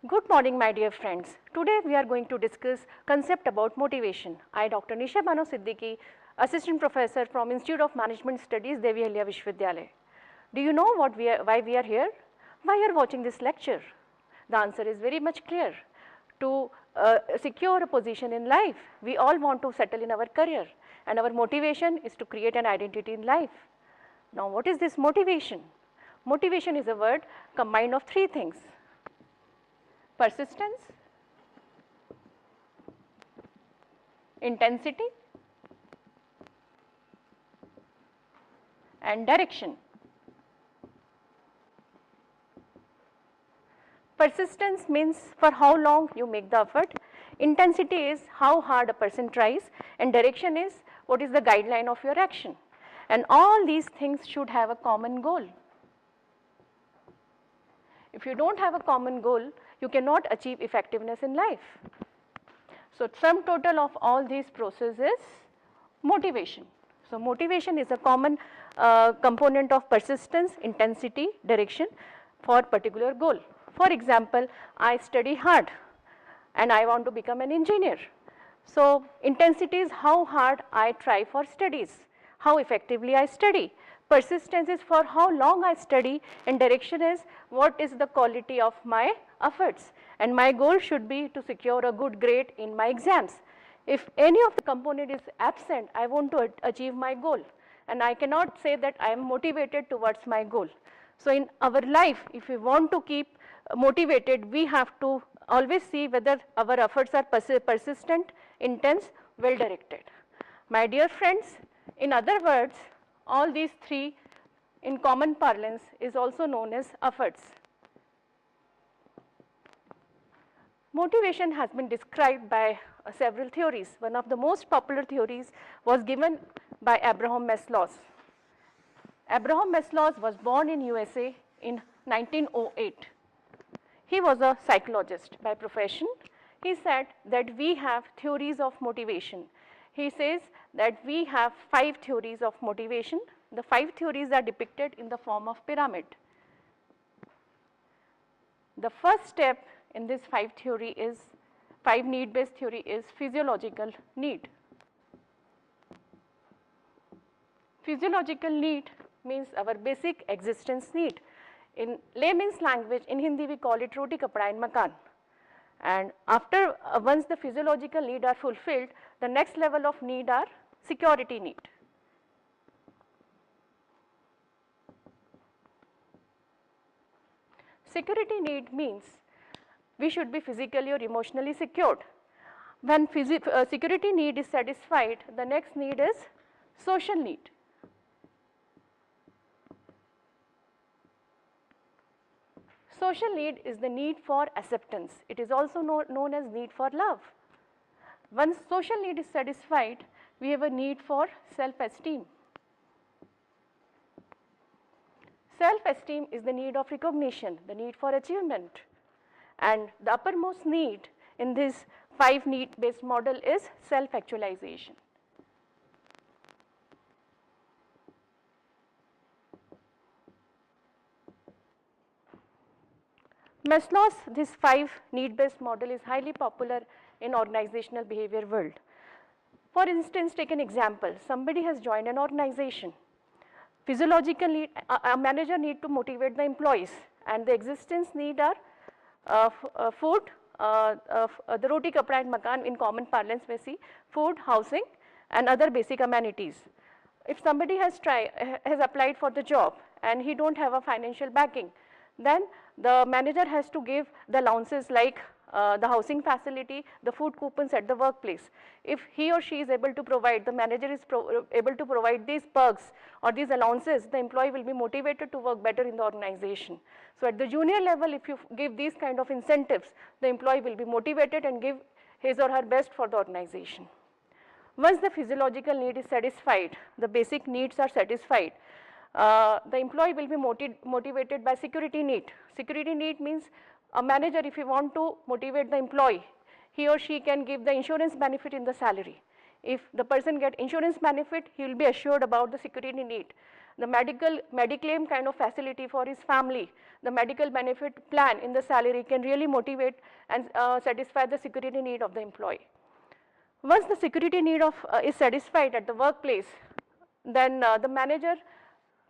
Good morning, my dear friends. Today we are going to discuss concept about motivation. I, Dr. Nisha B, Siddiqui, Assistant Professor from Institute of Management Studies, Devi Ahilya Vishwavidyalaya. Do you know why we are here? Why you are watching this lecture? The answer is very much clear. To secure a position in life, we all want to settle in our career, and our motivation is to create an identity in life. Now, what is this motivation? Motivation is a word combined of three things: persistence, intensity, and direction. Persistence means for how long you make the effort, intensity is how hard a person tries, and direction is what is the guideline of your action. And all these things should have a common goal. If you don't have a common goal, you cannot achieve effectiveness in life. So, sum total of all these processes is motivation. So, motivation is a common component of persistence, intensity, direction for particular goal. For example, I study hard and I want to become an engineer. So, intensity is how hard I try for studies, how effectively I study. Persistence is for how long I study, and direction is what is the quality of my efforts, and my goal should be to secure a good grade in my exams. If any of the component is absent, I want to achieve my goal, and I cannot say that I am motivated towards my goal. So, in our life, if we want to keep motivated, we have to always see whether our efforts are persistent, intense, well directed. My dear friends, in other words, all these three in common parlance is also known as efforts. Motivation has been described by several theories. One of the most popular theories was given by Abraham Maslow. Abraham Maslow was born in USA in 1908. He was a psychologist by profession. He said that we have theories of motivation. He says that we have 5 theories of motivation. The 5 theories are depicted in the form of pyramid. The first step in this 5 need-based theory is physiological need. Physiological need means our basic existence need. In layman's language, in Hindi we call it roti, kapda and makan. And after once the physiological need are fulfilled, the next level of need are security need. Security need means we should be physically or emotionally secured. When security need is satisfied, the next need is social need. Social need is the need for acceptance. It is also known as need for love. Once social need is satisfied, we have a need for self-esteem. Self-esteem is the need of recognition, the need for achievement. And the uppermost need in this 5 need-based model is self-actualization. Maslow's this 5 need-based model is highly popular in organizational behavior world. For instance, take an example. Somebody has joined an organization. Physiological need, a manager need to motivate the employees, and the existence need are food, the roti, kapda and makan in common parlance we see, food, housing and other basic amenities. If somebody has applied for the job and he don't have a financial backing, then the manager has to give the allowances like the housing facility, the food coupons at the workplace. If he or she is able to provide, the manager is able to provide these perks or these allowances, the employee will be motivated to work better in the organization. So, at the junior level, if you give these kind of incentives, the employee will be motivated and give his or her best for the organization. Once the physiological need is satisfied, the basic needs are satisfied, the employee will be motivated by security need. Security need means a manager, if you want to motivate the employee, he or she can give the insurance benefit in the salary. If the person get insurance benefit, he will be assured about the security need. the mediclaim kind of facility for his family, the medical benefit plan in the salary can really motivate and satisfy the security need of the employee. Once the security need is satisfied at the workplace, then the manager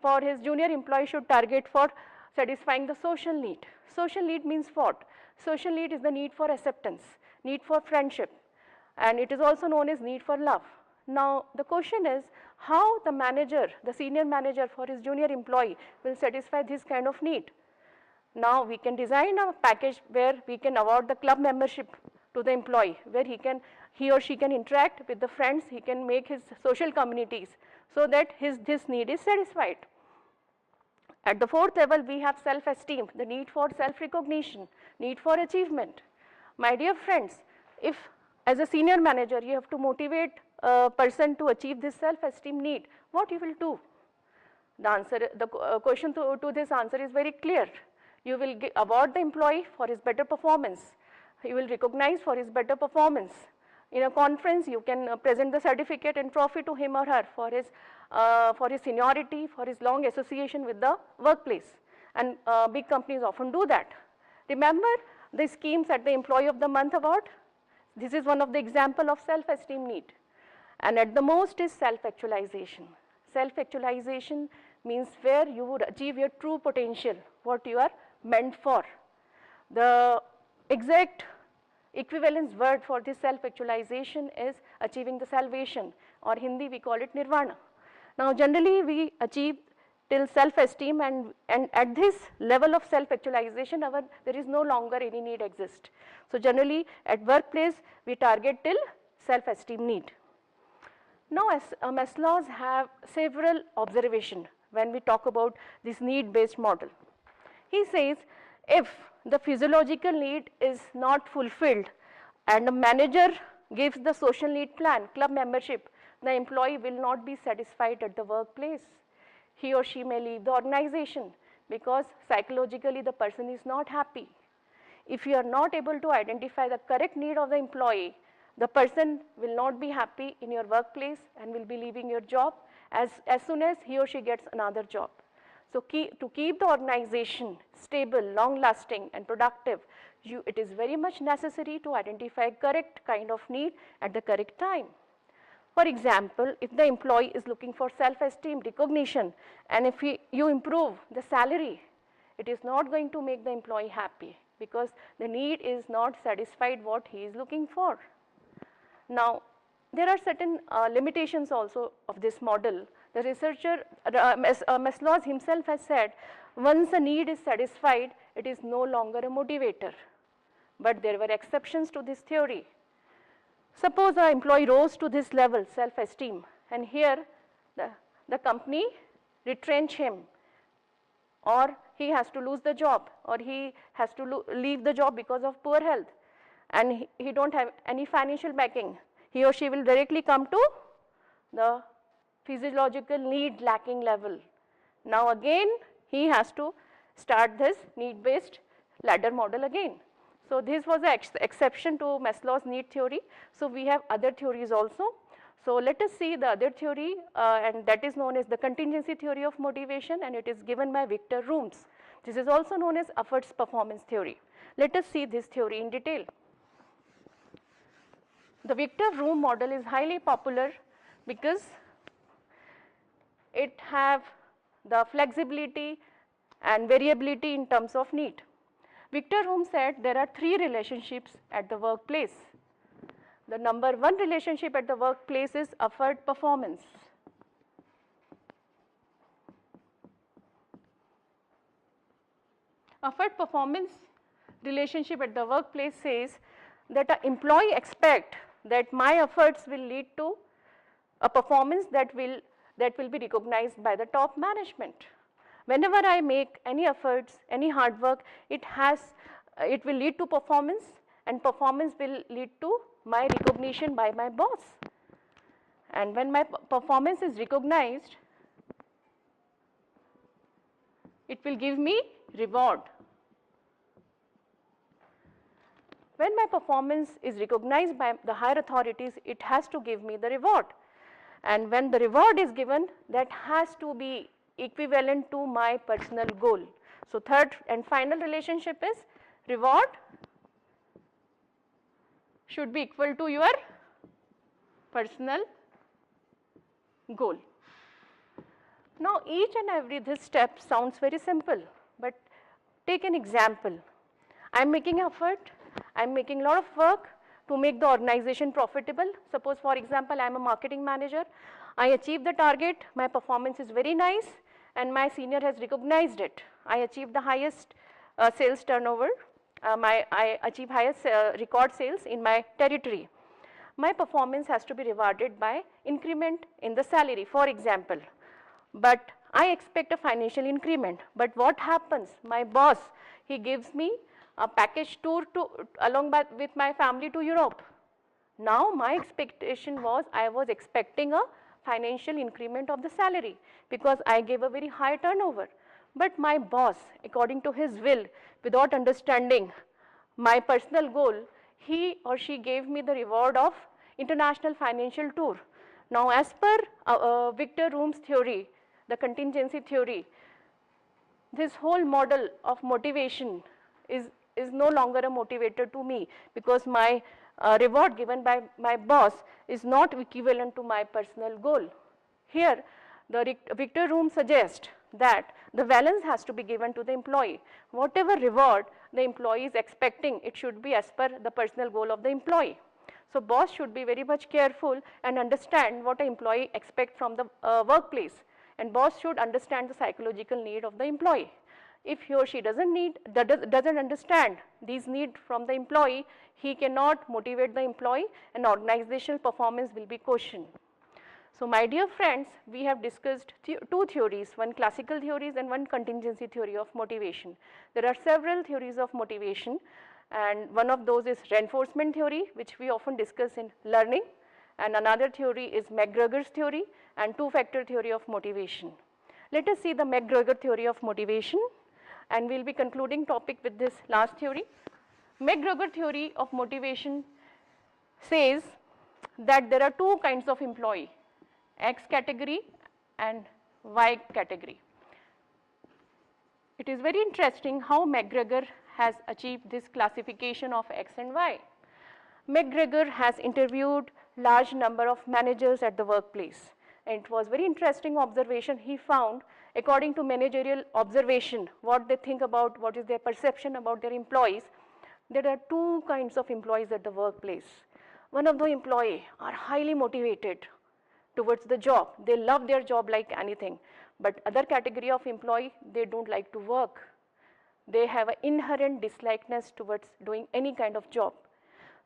for his junior employee should target for satisfying the social need. Social need means what? Social need is the need for acceptance, need for friendship, and it is also known as need for love. Now the question is how the manager, the senior manager for his junior employee will satisfy this kind of need. Now we can design a package where we can award the club membership to the employee, where he or she can interact with the friends, he can make his social communities so that this need is satisfied. At the fourth level, we have self-esteem, the need for self-recognition, need for achievement. My dear friends, if as a senior manager you have to motivate a person to achieve this self-esteem need, what you will do? The question to this answer is very clear. You will award the employee for his better performance. You will recognize for his better performance. In a conference, you can present the certificate and trophy to him or her for his seniority, for his long association with the workplace. And big companies often do that. Remember the schemes at the Employee of the Month award? This is one of the example of self-esteem need. And at the most is self-actualization. Self-actualization means where you would achieve your true potential, what you are meant for. The exact equivalence word for this self-actualization is achieving the salvation, or Hindi we call it nirvana. Now generally we achieve till self-esteem, and at this level of self-actualization there is no longer any need exist. So generally at workplace we target till self-esteem need. Now as Maslow's have several observations when we talk about this need-based model. He says if the physiological need is not fulfilled and the manager gives the social need plan, club membership, the employee will not be satisfied at the workplace. He or she may leave the organization because psychologically the person is not happy. If you are not able to identify the correct need of the employee, the person will not be happy in your workplace and will be leaving your job as soon as he or she gets another job. So to keep the organization stable, long-lasting and productive, it is very much necessary to identify correct kind of need at the correct time. For example, if the employee is looking for self-esteem, recognition, and if you improve the salary, it is not going to make the employee happy because the need is not satisfied what he is looking for. Now, there are certain limitations also of this model. The researcher, Maslow himself has said, once a need is satisfied, it is no longer a motivator. But there were exceptions to this theory. Suppose an employee rose to this level, self-esteem, and here the company retrench him, or he has to lose the job, or he has to leave the job because of poor health, and he don't have any financial backing. He or she will directly come to the physiological need lacking level. Now again, he has to start this need-based ladder model again. So this was an exception to Maslow's need theory. So we have other theories also. So let us see the other theory, and that is known as the contingency theory of motivation, and it is given by Victor Rooms. This is also known as efforts performance theory. Let us see this theory in detail. The Victor Room model is highly popular because it have the flexibility and variability in terms of need. Victor Room said there are three relationships at the workplace. The number one relationship at the workplace is effort performance. Effort performance relationship at the workplace says that an employee expect that my efforts will lead to a performance that will be recognized by the top management. Whenever I make any efforts, any hard work, it will lead to performance, and performance will lead to my recognition by my boss. And when my performance is recognized, it will give me reward. When my performance is recognized by the higher authorities, it has to give me the reward. And when the reward is given, that has to be equivalent to my personal goal. So third and final relationship is reward should be equal to your personal goal. Now each and every this step sounds very simple, but take an example. I am making effort, I am making a lot of work to make the organization profitable. Suppose for example, I am a marketing manager, I achieve the target, my performance is very nice and my senior has recognized it. I achieve the highest sales turnover, I achieve highest record sales in my territory. My performance has to be rewarded by increment in the salary, for example. But I expect a financial increment. But what happens? My boss, he gives me a package tour along with my family to Europe. Now my expectation was, I was expecting a financial increment of the salary because I gave a very high turnover. But my boss, according to his will, without understanding my personal goal, he or she gave me the reward of international financial tour. Now as per Victor Room's theory, the contingency theory, this whole model of motivation is no longer a motivator to me because my reward given by my boss is not equivalent to my personal goal. Here the Victor Room suggests that the balance has to be given to the employee. Whatever reward the employee is expecting, it should be as per the personal goal of the employee. So boss should be very much careful and understand what an employee expects from the workplace, and boss should understand the psychological need of the employee. If he or she doesn't understand these needs from the employee, he cannot motivate the employee and organizational performance will be questioned. So my dear friends, we have discussed two theories, one classical theories and one contingency theory of motivation. There are several theories of motivation, and one of those is reinforcement theory, which we often discuss in learning, and another theory is McGregor's theory and two-factor theory of motivation. Let us see the McGregor theory of motivation, and we will be concluding topic with this last theory. McGregor theory of motivation says that there are two kinds of employee, X category and Y category. It is very interesting how McGregor has achieved this classification of X and Y. McGregor has interviewed large number of managers at the workplace, and it was very interesting observation he found. According to managerial observation, what they think about, what is their perception about their employees, there are two kinds of employees at the workplace. One of the employees are highly motivated towards the job, they love their job like anything, but other category of employee, they don't like to work. They have an inherent dislikeness towards doing any kind of job.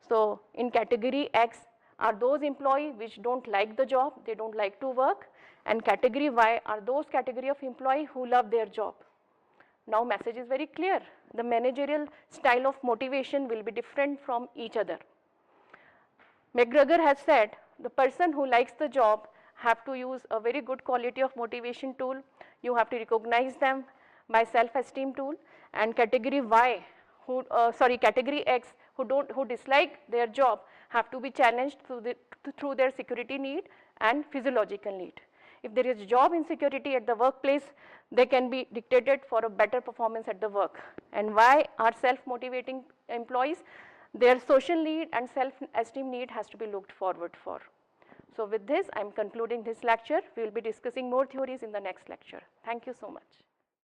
So in category X are those employees which don't like the job, they don't like to work, and category Y are those category of employee who love their job. Now message is very clear, the managerial style of motivation will be different from each other. McGregor has said the person who likes the job have to use a very good quality of motivation tool, you have to recognize them by self-esteem tool, and category Y, category X who dislike their job have to be challenged through their security need and physiological need. If there is job insecurity at the workplace, they can be dictated for a better performance at the work. And why are self-motivating employees? Their social need and self-esteem need has to be looked forward for. So with this, I am concluding this lecture. We will be discussing more theories in the next lecture. Thank you so much.